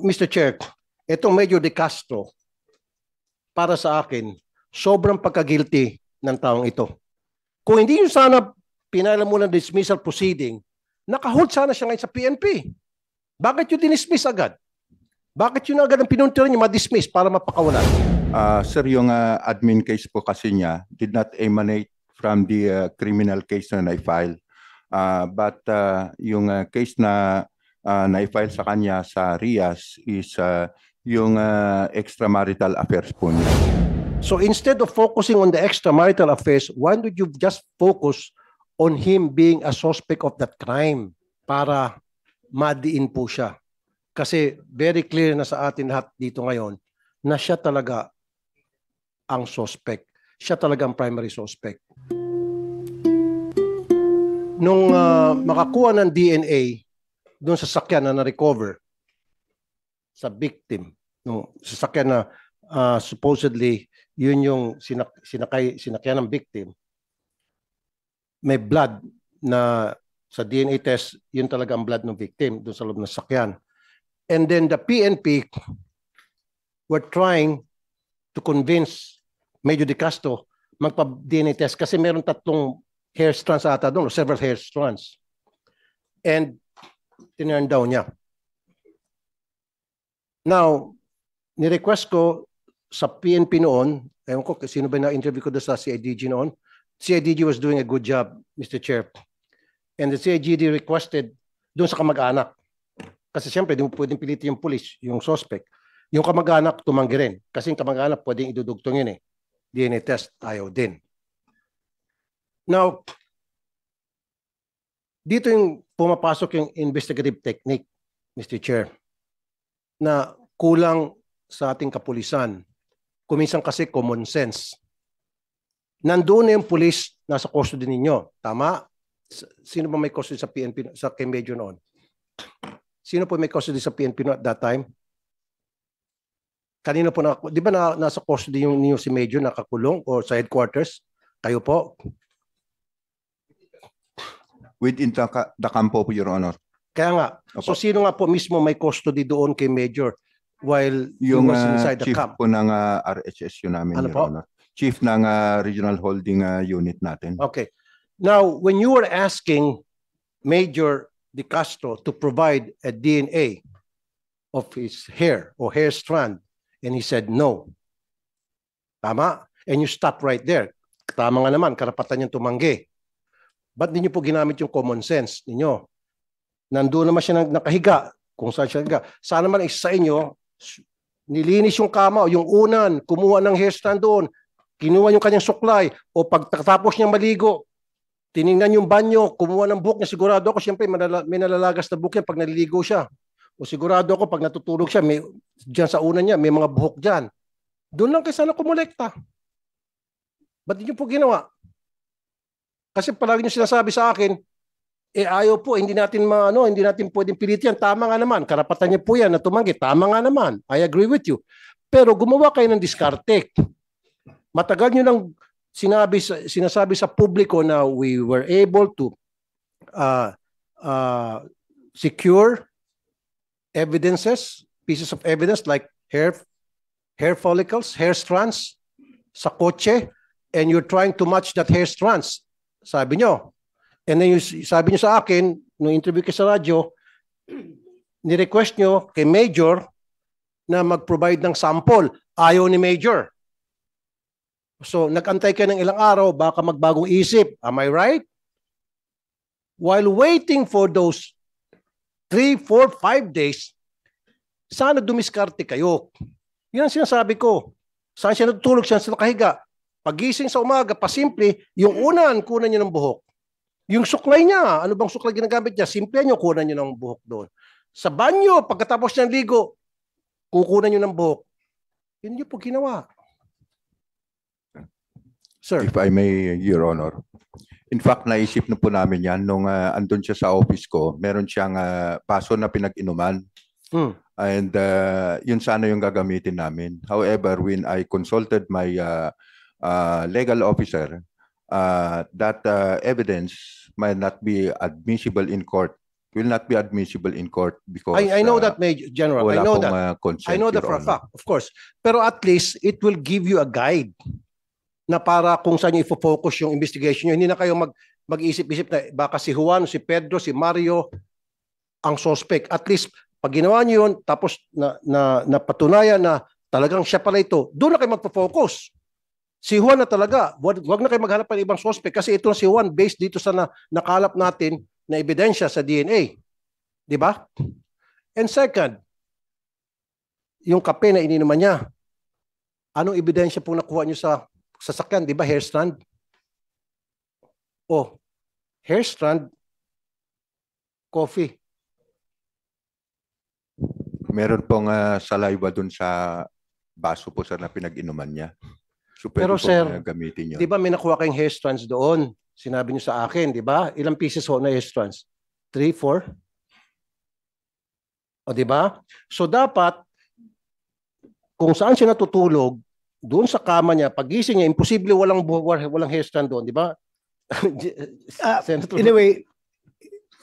Mr. Chair, itong Major De Castro, para sa akin, sobrang pagka-guilty ng taong ito. Kung hindi nyo sana pinala muna ng dismissal proceeding, nakahold sana siya ngayon sa PNP. Bakit yung dinismiss agad? Bakit yun agad ang pinuntiran niya ma-dismiss para mapakawalan? Sir, yung admin case po kasi niya did not emanate from the criminal case na na-file. But yung case na na-file sa kanya sa RIAS is yung extramarital affairs po niya. So instead of focusing on the extramarital affairs, why don't you just focus on him being a suspect of that crime para madiin po siya? Kasi very clear na sa atin lahat dito ngayon na siya talaga ang suspect. Siya talaga ang primary suspect. Nung makakuha ng DNA doon sa sakyan na na-recover sa victim, nung sasakyan na supposedly yun yung sinakyan ng victim, may blood na sa DNA test, yun talaga ang blood ng victim doon sa loob ng sakyan. And then the PNP were trying to convince Major De Castro magpa-DNA test kasi meron tatlong hair strands ata doon, several hair strands. And tinurn down niya. Now, ni-request ko sa PNP noon, ewan ko sino ba na-interview ko doon sa CIDG noon. CIDG was doing a good job, Mr. Chair. And the CIDG requested doon sa kamag-anak. Kasi siyempre, di mo pwedeng pilitin yung police, yung suspect. Yung kamag-anak, tumanggi rin. Kasi yung kamag-anak, pwedeng idudugtong yun eh. DNA test, ayaw din. Now, dito yung pumapasok yung investigative technique, Mr. Chair, na kulang sa ating kapulisan. Kuminsan kasi common sense. Nandoon na yung police nasa custody ninyo. Tama? Sino ba may custody sa PNP, sa kay Major noon? Sino po may custody sa PNP no at that time? Kanino po di ba nasa custody yung niyo si Major nakakulong o sa headquarters? Kayo po? Within the campo po, Your Honor. Kaya nga. Opo. So sino nga po mismo may custody doon kay Major while Yung he was inside the chief camp? po ng RHSU namin, Ano Your po? Honor. Chief ng regional holding unit natin. Okay. Now, when you were asking Major De Castro to provide a DNA of his hair or hair strand, and he said no. Tama? And you stop right there. Tama nga naman, karapatan niyang tumanggi. Ba't di niyo po ginamit yung common sense ninyo? Nandoon naman siya nakahiga, kung saan siya nakahiga. Sana naman isa sa inyo, nilinis yung kama o yung unan, kumuha ng hair strand doon, kinuha yung kanyang suklay, o pagtatapos niyang maligo, tiningnan yung banyo, kumuha ng buhok niya. Sigurado ako, siyempre, may nalalagas na buhok yan pag naliligo siya. O sigurado ako, pag natutulog siya, may, dyan sa unan niya, may mga buhok dyan. Doon lang kayo sana kumulekta. Ba't niyo po ginawa? Kasi palagi niyo sinasabi sa akin, ayaw po, hindi natin pwedeng pilitin. Tama nga naman, karapatan niya po yan na tumanggi. Tama nga naman, I agree with you. Pero gumawa kayo ng diskarte. Matagal niyo nang sinasabi sa publiko na we were able to secure evidences, pieces of evidence like hair follicles, hair strands sa kotse, and you're trying to match that hair strands, sabi nyo. And then sabi nyo sa akin, nung interview kayo sa radyo, ni-request nyo kay Major na mag-provide ng sample. Ayaw ni Major. So, nag-antay kayo ng ilang araw, baka magbagong isip. Am I right? While waiting for those 3, 4, 5 days, sana dumiskarte kayo. Yan ang sinasabi ko. Saan siya natutulog, siya sa nakahiga. Pagising sa umaga, pasimple, yung unan, kunan niyo ng buhok. Yung suklay niya, ano bang suklay ginagamit niya? Simple niyo, kunan niyo ng buhok doon. Sa banyo, pagkatapos niyang ligo, kukunan niyo ng buhok. Yun niyo po ginawa. Sir. If I may, Your Honor. In fact, naisip na po namin yan nung andun siya sa office ko, meron siyang baso na pinag-inuman. And yun sana yung gagamitin namin. However, when I consulted my legal officer, that evidence might not be admissible in court will not be admissible in court because I know that, Major General. I wala know pong that. consent, I know that Your for a Honor. fact, of course. Pero at least, it will give you a guide na para kung saan nyo ifo-focus yung investigation nyo. Hindi na kayo mag-isip-isip na baka si Juan, si Pedro, si Mario ang suspect. At least, pag ginawa nyo yun, tapos napatunayan na talagang siya pala ito, doon na kayo magpo-focus. Si Juan na talaga, wag na kayo maghanap ng ibang suspect kasi ito na si Juan based dito sa nakalap natin na ebidensya sa DNA. Di ba? And second, yung kape na ininuman niya, anong ebidensya pong nakuha niyo sa sasakyan? Di ba hair strand? Oh, hair strand, coffee. Meron pong saliva dun sa baso po sir na pinag-inuman niya. So, pwede Pero pong, sir, gamitin yun. di ba may nakuha kayong hair strands doon? Sinabi niyo sa akin, di ba? Ilang pieces ho na hair strands? 3, 4? O di ba? So dapat, kung saan siya natutulog, doon sa kama niya, pagising niya, imposible walang hair strand doon, di ba? Anyway,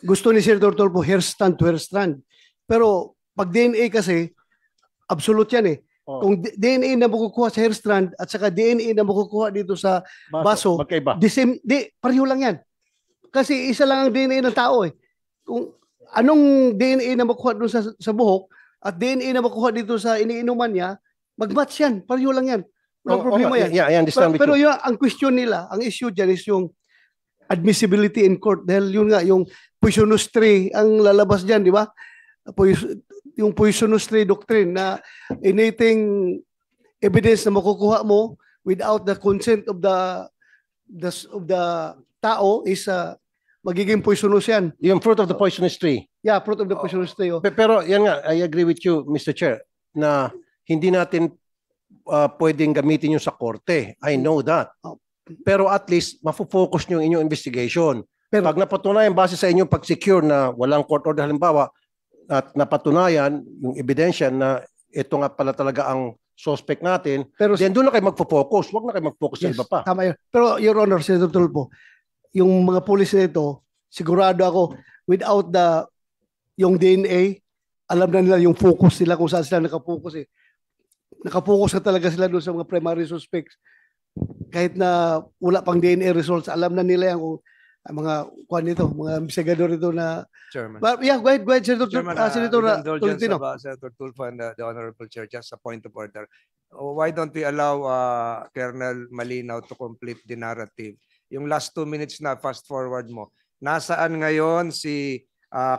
gusto ni Senator Tulfo hair strand to hair strand. Pero pag DNA kasi, absolute yan eh. Oh. Kung DNA na makukuha sa hair strand at saka DNA na makukuha dito sa baso, magkaiba. pareho lang yan. Kasi isa lang ang DNA ng tao eh. Kung anong DNA na makuha doon sa buhok at DNA na makuha dito sa iniinuman niya, mag-match yan. Pareho lang yan. Walang problema yan. Yeah, I understand. Pero yun, ang question nila, ang issue dyan is yung admissibility in court. Dahil yun nga, yung poisonous tree ang lalabas dyan, di ba? Yung poisonous tree doctrine na anything evidence na makukuha mo without the consent of the tao is magiging poisonous yan. Yung fruit of the poisonous tree. Yeah, fruit of the poisonous tree. Oh. Pero yan nga, I agree with you, Mr. Chair, na hindi natin pwedeng gamitin yung sa korte. I know that. Pero at least, mafo-focus nyo yung inyong investigation. Pero pag napatunayan base sa inyong pag-secure na walang court order halimbawa, at napatunayan yung ebidensya na ito nga pala talaga ang suspect natin, pero then doon na kayo magpo-focus. Huwag na kayo mag-focus sa iba pa. Tama yun. Pero Your Honor, Senator Tulfo, yung mga pulis nito, sigurado ako, without yung DNA, alam na nila yung focus nila kung saan sila nakapokus eh. Nakapokus na talaga sila doon sa mga primary suspects. Kahit na wala pang DNA results, alam na nila yung mga kuan nito, mga investigador ito na Chairman. But yeah, go ahead, Senator Chairman, Senator with indulgence Tolentino. of, Senator Tulfo and the Honorable Chair, just a point of order. Why don't we allow Colonel Malinaw to complete the narrative? Yung last 2 minutes na fast forward mo. Nasaan ngayon si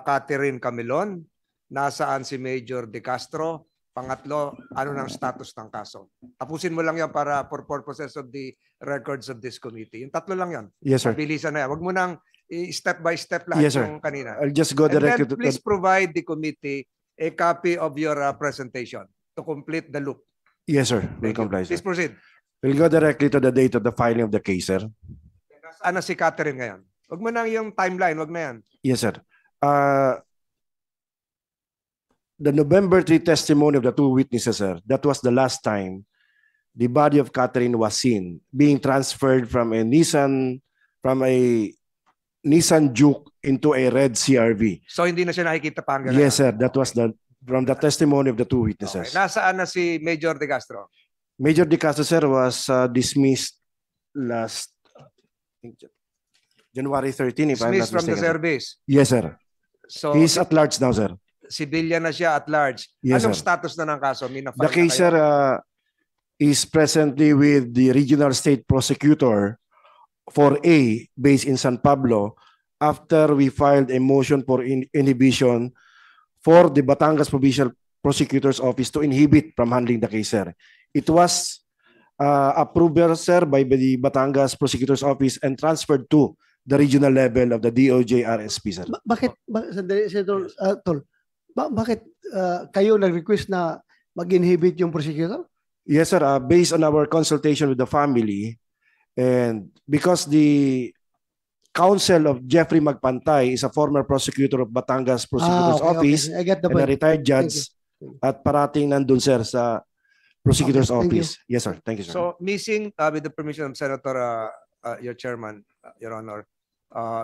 Catherine Camilon? Nasaan si Major De Castro? Pangatlo, ano ng status ng kaso? Tapusin mo lang yan para for purposes of the records of this committee. Yung tatlo lang yan. Yes, sir. Mabilisan na yan. Huwag mo nang step by step lahat Yes, sir. yung kanina. I'll just go And directly then to please provide the committee a copy of your presentation to complete the loop. Yes, sir. Will Thank you. comply, sir. Please proceed. We'll go directly to the date of the filing of the case, sir. Nasaan na si Catherine ngayon? Huwag mo nang yung timeline. Huwag na yan. Yes, sir. The November 3 testimony of the two witnesses, sir, that was the last time the body of Catherine was seen being transferred from a Nissan Juke into a red CRV. So hindi na siya nakikita pa hanggang Yes, ngayon? sir. That was from the testimony of the two Okay. witnesses. Nasaan na si Major De Castro? Major De Castro, sir, was dismissed last January 13, if I'm not Dismissed from the mistaken. service. Yes, sir. So He's at large now, sir. civilian na siya at large. Yes, Anong sir. status na ng kaso? The case, sir, is presently with the Regional State Prosecutor for A, based in San Pablo, after we filed a motion for inhibition for the Batangas Provincial Prosecutor's Office to inhibit from handling the case, sir. It was approved, sir, by the Batangas Prosecutor's Office and transferred to the regional level of the DOJ RSP, sir. Sandali, Senator Tol, bakit kayo nag-request na mag-inhibit yung prosecutor? Yes, sir. Based on our consultation with the family, and because the counsel of Jeffrey Magpantay is a former prosecutor of Batangas Prosecutor's Office, okay. I get the and a point. retired judge, at parating nandun, sir, sa Prosecutor's Okay, thank you. Office. Yes, sir. Thank you, sir. So missing, with the permission of Senator, your chairman, Your Honor,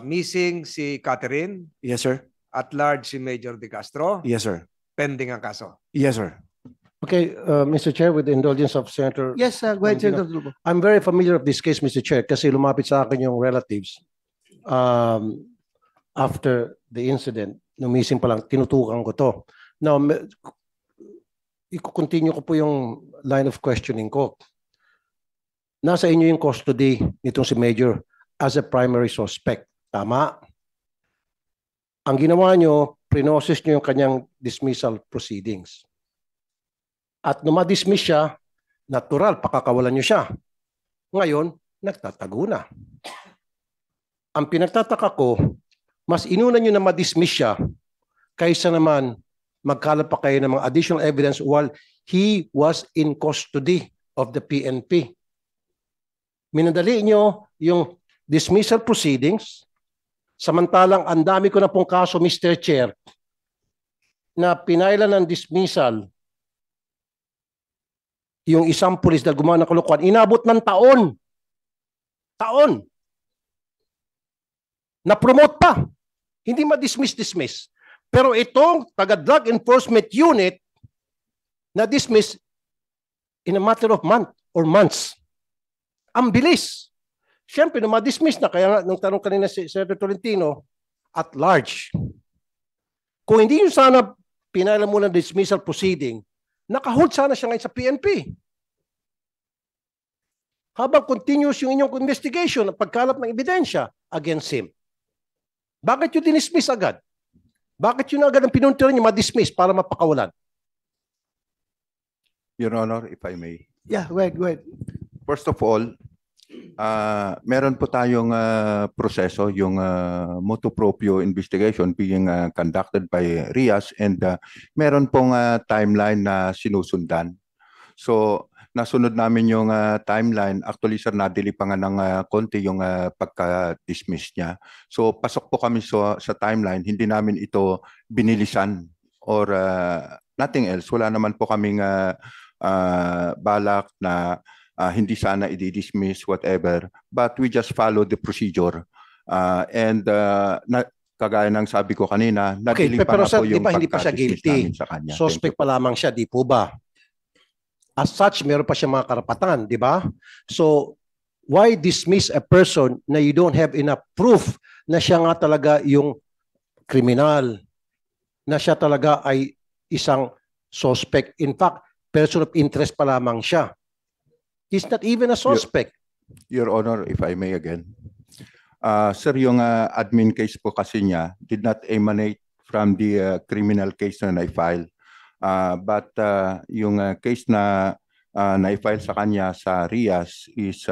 missing si Catherine, Yes, sir. at large si Major De Castro, Yes, sir. pending ang kaso. Yes, sir. Okay, Mr. Chair, with the indulgence of Senator, Yes, go ahead, Tolentino. Senator Tulfo. I'm very familiar of this case, Mr. Chair, kasi lumapit sa akin yung relatives. After the incident, numising pa lang, tinutukan ko to. Now, i-continue ko po yung line of questioning ko. Nasa inyo yung custody nitong si Major as a primary suspect. Tama? Ang ginawa nyo, prinosis nyo yung kanyang dismissal proceedings. At nung ma-dismiss siya, natural, pakakawalan nyo siya. Ngayon, nagtatago na. Ang pinagtataka ko, mas inuna nyo na ma-dismiss siya kaysa naman magkalap pa kayo ng mga additional evidence while he was in custody of the PNP. Minadali nyo yung dismissal proceedings, samantalang ang dami ko na pong kaso, Mr. Chair, na pinailan ng dismissal yung isang pulis na gumawa ng kalokohan, inabot ng taon. Taon. Na-promote pa. Hindi ma-dismiss. Pero itong taga-drug enforcement unit na-dismiss in a matter of months. Ang bilis. Siyempre, nung ma-dismiss na, kaya nga, nung tanong kanina si Senator Tolentino, at large. Kung hindi yun sana pinailan muna ng dismissal proceeding, nakahold sana siya ngayon sa PNP. Habang continuous yung inyong investigation at pagkalap ng ebidensya against him. Bakit yung dinismiss agad? Bakit yun agad ang pinuntiran niyo ma-dismiss para mapakawalan? Your Honor, if I may. Yeah, go ahead. First of all, meron po tayong proseso, yung motu proprio investigation being conducted by RIAS, and meron pong timeline na sinusundan. So, nasunod namin yung timeline. Actually, sir, nadili pa nga ng konti yung pagka-dismiss niya. So, pasok po kami sa timeline. Hindi namin ito binilisan or nothing else. Wala naman po kaming balak na hindi sana i-dismiss, whatever. But we just follow the procedure. Kagaya ng sabi ko kanina, nadili pa pero nga po sir, yung di ba hindi pa siya pagka-dismiss guilty? namin sa kanya. Suspect pa lamang siya, di po ba? As such, meron pa siya mga karapatan, di ba? So, why dismiss a person na you don't have enough proof na siya nga talaga yung kriminal, na siya talaga ay isang suspect. In fact, person of interest pa lamang siya. He's not even a suspect. Your Honor, if I may again. Sir, yung admin case po kasi niya did not emanate from the criminal case na na-file. But yung case na na-file sa kanya sa RIAS is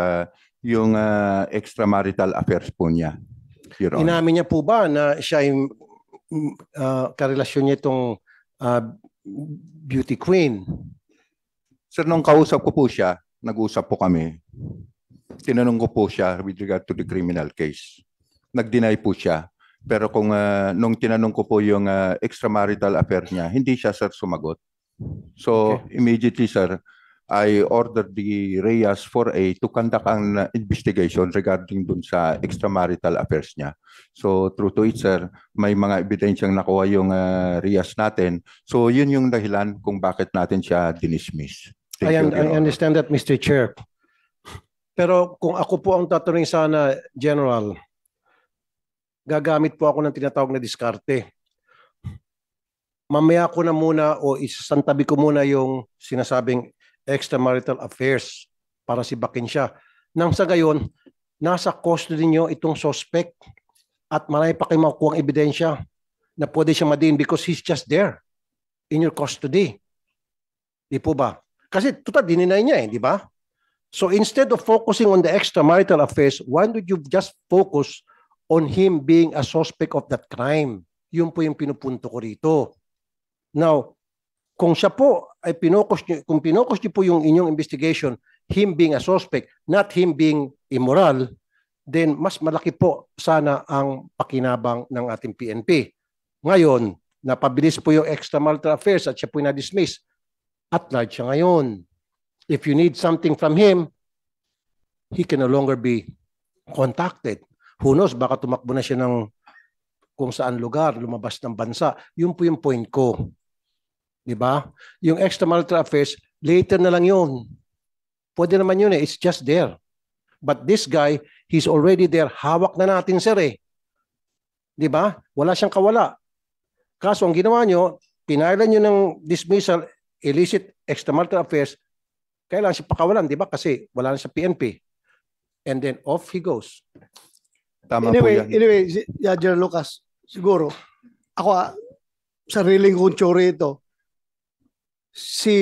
yung extramarital affairs po niya. Your Honor. Inamin niya po ba na siya ay karelasyon niya itong beauty queen? Sir, nung kausap ko po siya, nag-usap po kami, tinanong ko po siya with regard to the criminal case. Nag-deny po siya. Pero kung nung tinanong ko po yung extramarital affair niya, hindi siya, sir, sumagot. So, immediately, sir, I ordered the RIAS 4A to conduct an investigation regarding dun sa extramarital affairs niya. So, true to it, sir, may mga ebidensyang nakuha yung RIAS natin. So, yun yung dahilan kung bakit natin siya dinismiss. I understand that, Mr. Chair. Pero kung ako po ang tatanungin sana, General, gagamit po ako ng tinatawag na diskarte. Mamaya ko na muna o isasantabi ko muna yung sinasabing extramarital affairs para sibakin siya. Nang sa gayon, nasa custody niyo itong suspect at marami pa kayo makukuha ang ebidensya na pwede siya madiin because he's just there in your custody. Di po ba? Kasi total dininay niya di ba? So instead of focusing on the extramarital affairs, why don't you just focus on him being a suspect of that crime? Yun po yung pinupunto ko rito. Now, kung siya po ay kung pinokus niyo po yung inyong investigation, him being a suspect, not him being immoral, then mas malaki po sana ang pakinabang ng ating PNP. Ngayon, napabilis po yung extramarital affairs at siya po na-dismiss. At large siya ngayon. If you need something from him, he can no longer be contacted. Who knows, baka tumakbo na siya ng kung saan lugar, lumabas ng bansa. Yun po yung point ko. Di ba? Yung extramarital affairs, later na lang yun. Pwede naman yun eh. It's just there. But this guy, he's already there. Hawak na natin, sir eh. Di ba? Wala siyang kawala. Kaso ang ginawa nyo, pinailan nyo ng dismissal, illicit extramarital affairs, kailangan siya pakawalan, di ba? Kasi wala na sa PNP. And then off he goes. Tama po yan. Anyway, General Lucas, siguro, ako, sariling kong tsuri ito, si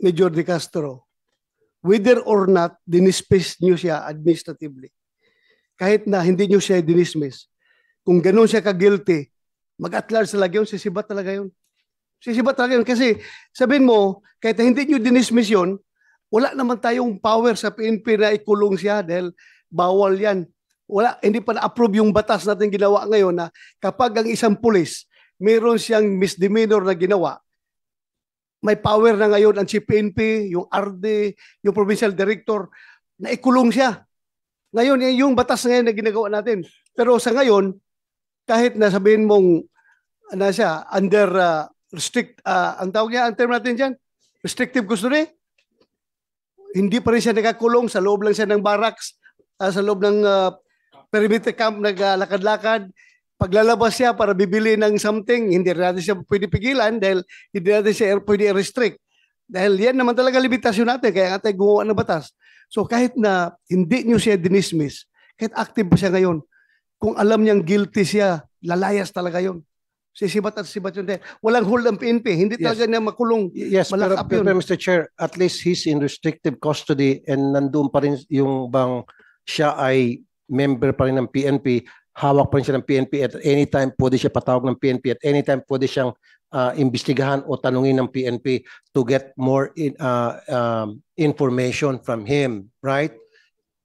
Major De Castro, whether or not dinismiss nyo siya administratively, kahit na hindi nyo siya dinismiss, kung ganun siya ka-guilty, mag-at-large talaga yun, sisibat talaga yun. Sisibat talaga yun. Kasi sabihin mo, kahit na hindi nyo dinismiss yun, wala naman tayong power sa PNP na ikulong siya dahil bawal yan. Wala, hindi pa na-approve yung batas natin ginawa ngayon na kapag ang isang pulis, mayroon siyang misdemeanor na ginawa, may power na ngayon ang Chief PNP, yung RD, yung Provincial Director, na ikulong siya. Ngayon, yung batas ngayon na ginagawa natin. Pero sa ngayon, kahit na sabihin mong ano siya, under ang tawag niya, ang term natin dyan, restrictive custody, hindi pa rin siya nakakulong, sa loob lang siya ng barracks, sa loob ng perimeter camp, naglalakad-lakad. Paglalabas siya para bibili ng something, hindi natin siya pwede pigilan dahil hindi natin siya pwede i-restrict. Dahil yan naman talaga limitasyon natin, kaya nga tayo gumawa ng batas. So kahit na hindi nyo siya dinismiss, kahit active pa siya ngayon, kung alam niyang guilty siya, lalayas talaga yun. Sisibat at sibat yun. Walang hold ang PNP, hindi talaga niya makulong. Yes, pero Mr. Chair, at least he's in restrictive custody and nandun pa rin yung bang siya ay member pa rin ng PNP, hawak pa rin siya ng PNP at anytime pwede siya patawag ng PNP at anytime pwede siyang imbestigahan o tanungin ng PNP to get more information from him, right?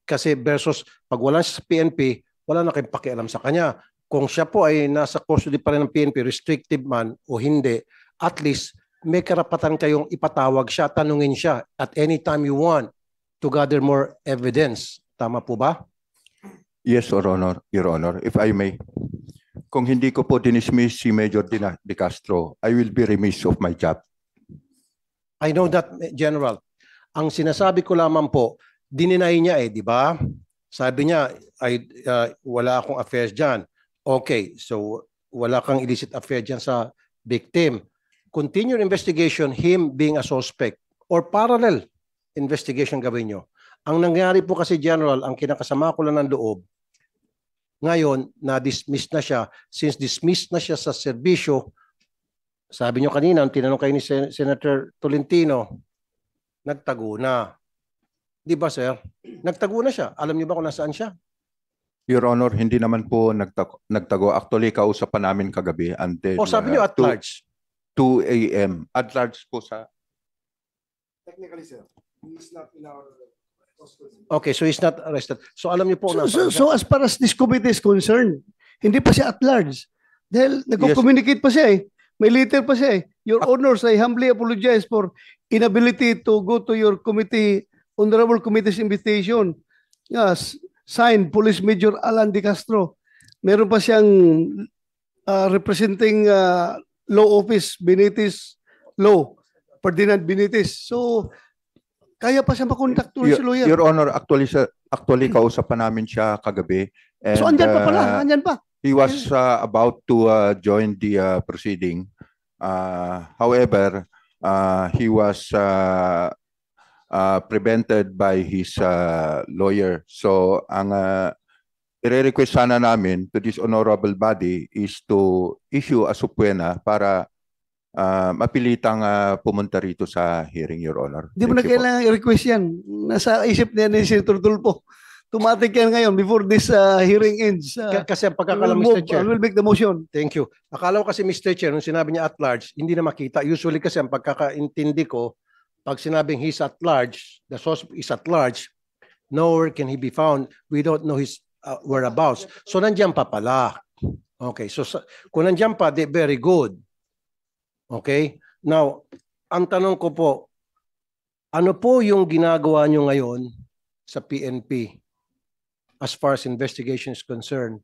Kasi versus pag wala siya sa PNP, wala na kayong pakialam sa kanya. Kung siya po ay nasa custody pa rin ng PNP, restrictive man o hindi, at least may karapatan kayong ipatawag siya, tanungin siya at anytime you want to gather more evidence. Tama po ba? Yes, Your Honor, if I may. Kung hindi ko po dinismiss si Major De Castro, I will be remiss of my job. I know that, General. Ang sinasabi ko lamang po, dininay niya di ba? Sabi niya, wala akong affairs dyan. Okay, so wala kang illicit affair dyan sa victim. Continue investigation, him being a suspect or parallel investigation gawin nyo. Ang nangyari po kasi, General, ang kinakasama ko lang ng loob, ngayon, na-dismiss na siya. Since dismissed na siya sa serbisyo, sabi nyo kanina, tinanong kayo ni Senator Tolentino, nagtago na. Di ba, sir? Nagtago na siya. Alam niyo ba kung nasaan siya? Your Honor, hindi naman po nagtago. Actually, kausapan namin kagabi until O sabi niyo at large? 2 a.m. At large po sa... Technically, sir, he is not in our... Okay, so he's not arrested. So alam niyo po So as far as this committee is concerned, hindi pa siya at large. Dahil nagko-communicate pa siya May letter pa siya Your Honors, I humbly apologize for inability to go to your committee, honorable committee's invitation. Yes, signed, Police Major Alan De Castro. Meron pa siyang representing law office, Benitez Law, Ferdinand Benitez. So, kaya pa siya makontak to si lawyer. Your Honor, actually kausapan namin siya kagabi. And, so andyan pa pala, andyan pa. He was about to join the proceeding. However, he was prevented by his lawyer. So ang i-request sana namin to this honorable body is to issue a subpoena para mapilitang pumunta rito sa hearing, Your Honor. Hindi mo na kailangan i-request yan. Nasa isip niya ni Senator Tulfo. Tumatik yan ngayon before this hearing ends. Kasi ang pagkakala, Mr. Chair. I will make the motion. Thank you. Akala ko kasi, Mr. Chair, nung sinabi niya at large, hindi na makita. Usually kasi ang pagkakaintindi ko, pag sinabing he's at large, the suspect is at large, nowhere can he be found. We don't know his whereabouts. So nandiyan pa pala. Okay, so kung nandiyan pa, very good. Okay? Now, ang tanong ko po, ano po yung ginagawa nyo ngayon sa PNP as far as investigation is concerned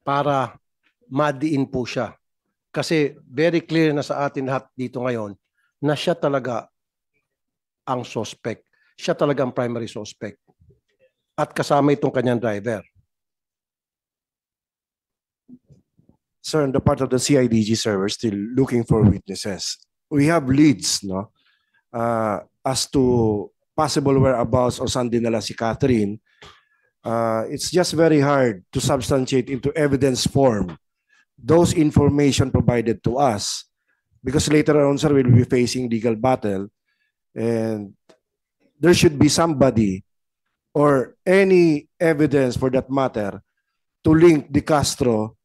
para madiin po siya. Kasi very clear na sa atin lahat dito ngayon na siya talaga ang suspect. Siya talaga ang primary suspect. At kasama itong kanyang driver. Sir, on the part of the CIDG, sir, we're still looking for witnesses. We have leads, no, as to possible whereabouts or saan dinala si Catherine. It's just very hard to substantiate into evidence form those information provided to us, because later on, sir, we'll be facing legal battle, and there should be somebody or any evidence for that matter to link De Castro,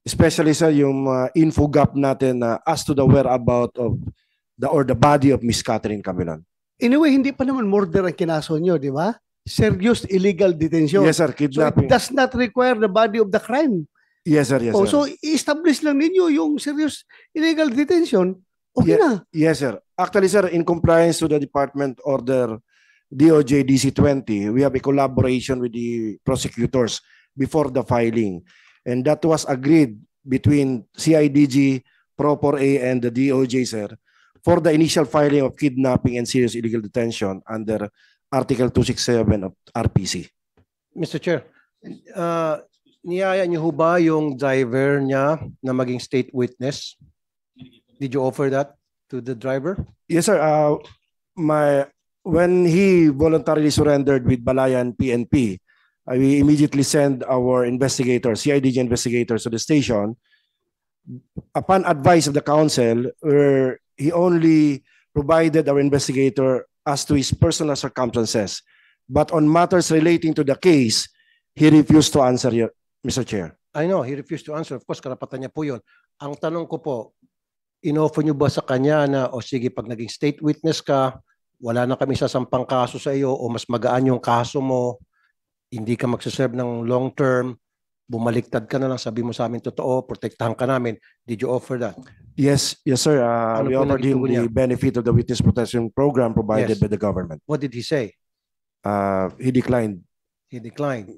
especially sa yung info gap natin as to the whereabout of the body of Miss Catherine Camelon. Anyway, hindi pa naman murder ang kinaso nyo, di ba? Serious illegal detention. Yes, sir, So it kidnapping. does not require the body of the crime. Yes, sir, yes, Oh, sir. so i-establish lang ninyo yung serious illegal detention. Okay na. Yes, sir. Actually, sir, in compliance to the Department Order DOJ DC-20, we have a collaboration with the prosecutors before the filing. And that was agreed between CIDG, Propor A, and the DOJ, sir, for the initial filing of kidnapping and serious illegal detention under Article 267 of RPC. Mr. Chair, niyaya niyo ho ba yung driver niya na maging state witness? Did you offer that to the driver? Yes, sir. When he voluntarily surrendered with Balayan PNP, we immediately send our investigators, CIDG investigators, to the station. Upon advice of the council, he only provided our investigator as to his personal circumstances. But on matters relating to the case, he refused to answer, Mr. Chair. I know, he refused to answer. Of course, karapatan niya po yun. Ang tanong ko po, in-offer niyo ba sa kanya na, o sige, pag naging state witness ka, wala na kami sasampang kaso sa iyo, o mas magaan yung kaso mo, hindi ka magsaserve ng long term, bumaliktad ka na lang, sabi mo sa amin totoo, protektahan ka namin. Did you offer that? Yes, yes, sir. Ano We po offered him naging tugon niya? the benefit of the witness protection program provided Yes. by the government. What did he say? He declined. He declined.